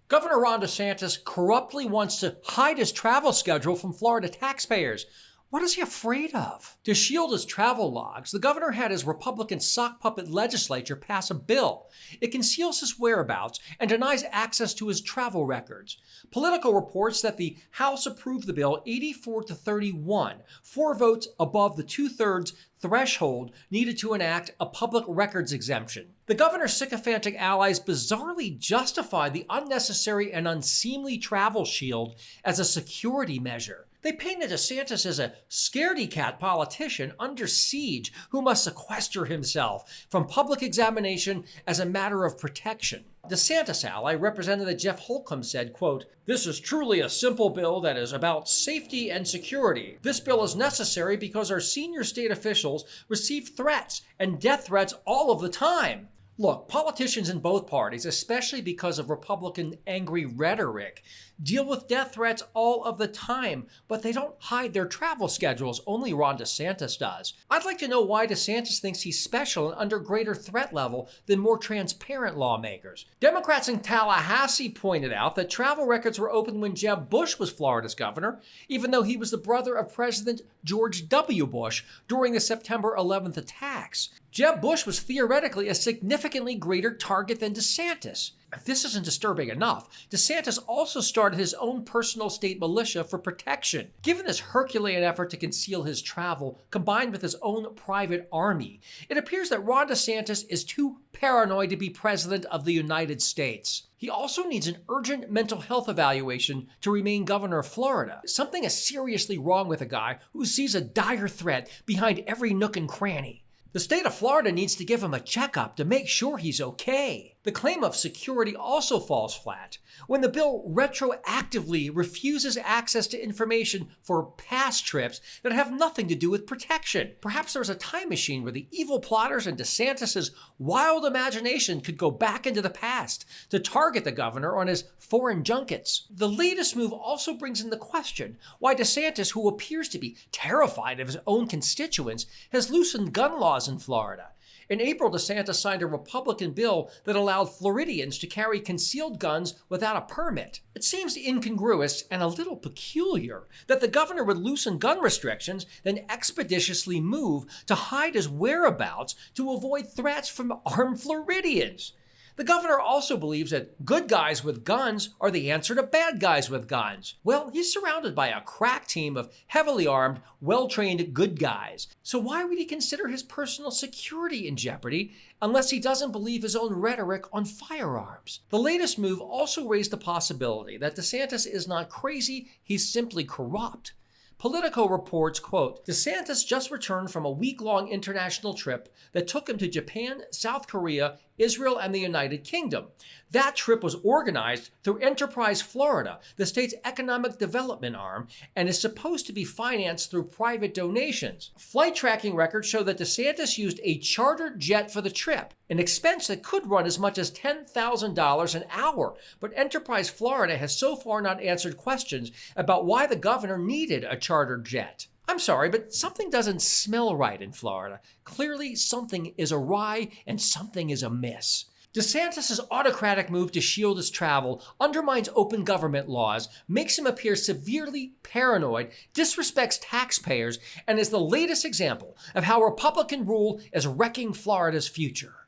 Governor Ron DeSantis corruptly wants to hide his travel schedule from Florida taxpayers. What is he afraid of? To shield his travel logs, the governor had his Republican sock puppet legislature pass a bill. It conceals his whereabouts and denies access to his travel records. Politico reports that the House approved the bill 84-31, 4 votes above the 2/3 threshold needed to enact a public records exemption. The governor's sycophantic allies bizarrely justified the unnecessary and unseemly travel shield as a security measure. They painted DeSantis as a scaredy-cat politician under siege who must sequester himself from public examination as a matter of protection. DeSantis ally, Representative Jeff Holcomb, said, quote, "This is truly a simple bill that is about safety and security. This bill is necessary because our senior state officials receive threats and death threats all of the time." Look, politicians in both parties, especially because of Republican angry rhetoric, deal with death threats all of the time, but they don't hide their travel schedules. Only Ron DeSantis does. I'd like to know why DeSantis thinks he's special and under greater threat level than more transparent lawmakers. Democrats in Tallahassee pointed out that travel records were open when Jeb Bush was Florida's governor, even though he was the brother of President George W. Bush during the September 11th attacks. Jeb Bush was theoretically a significantly greater target than DeSantis. If this isn't disturbing enough, DeSantis also started his own personal state militia for protection. Given this Herculean effort to conceal his travel, combined with his own private army, it appears that Ron DeSantis is too paranoid to be president of the United States. He also needs an urgent mental health evaluation to remain governor of Florida. Something is seriously wrong with a guy who sees a dire threat behind every nook and cranny. The state of Florida needs to give him a checkup to make sure he's okay. The claim of security also falls flat when the bill retroactively refuses access to information for past trips that have nothing to do with protection. Perhaps there's a time machine where the evil plotters and DeSantis' wild imagination could go back into the past to target the governor on his foreign junkets. The latest move also brings into question why DeSantis, who appears to be terrified of his own constituents, has loosened gun laws in Florida. In April, DeSantis signed a Republican bill that allowed Floridians to carry concealed guns without a permit. It seems incongruous and a little peculiar that the governor would loosen gun restrictions, then expeditiously move to hide his whereabouts to avoid threats from armed Floridians. The governor also believes that good guys with guns are the answer to bad guys with guns. Well, he's surrounded by a crack team of heavily armed, well-trained good guys. So why would he consider his personal security in jeopardy unless he doesn't believe his own rhetoric on firearms? The latest move also raised the possibility that DeSantis is not crazy, he's simply corrupt. Politico reports, quote, DeSantis just returned from a week-long international trip that took him to Japan, South Korea, Israel, and the United Kingdom. That trip was organized through Enterprise Florida, the state's economic development arm, and is supposed to be financed through private donations. Flight tracking records show that DeSantis used a chartered jet for the trip, an expense that could run as much as $10,000 an hour. But Enterprise Florida has so far not answered questions about why the governor needed a chartered jet. I'm sorry, but something doesn't smell right in Florida. Clearly, something is awry and something is amiss. DeSantis' autocratic move to shield his travel undermines open government laws, makes him appear severely paranoid, disrespects taxpayers, and is the latest example of how Republican rule is wrecking Florida's future.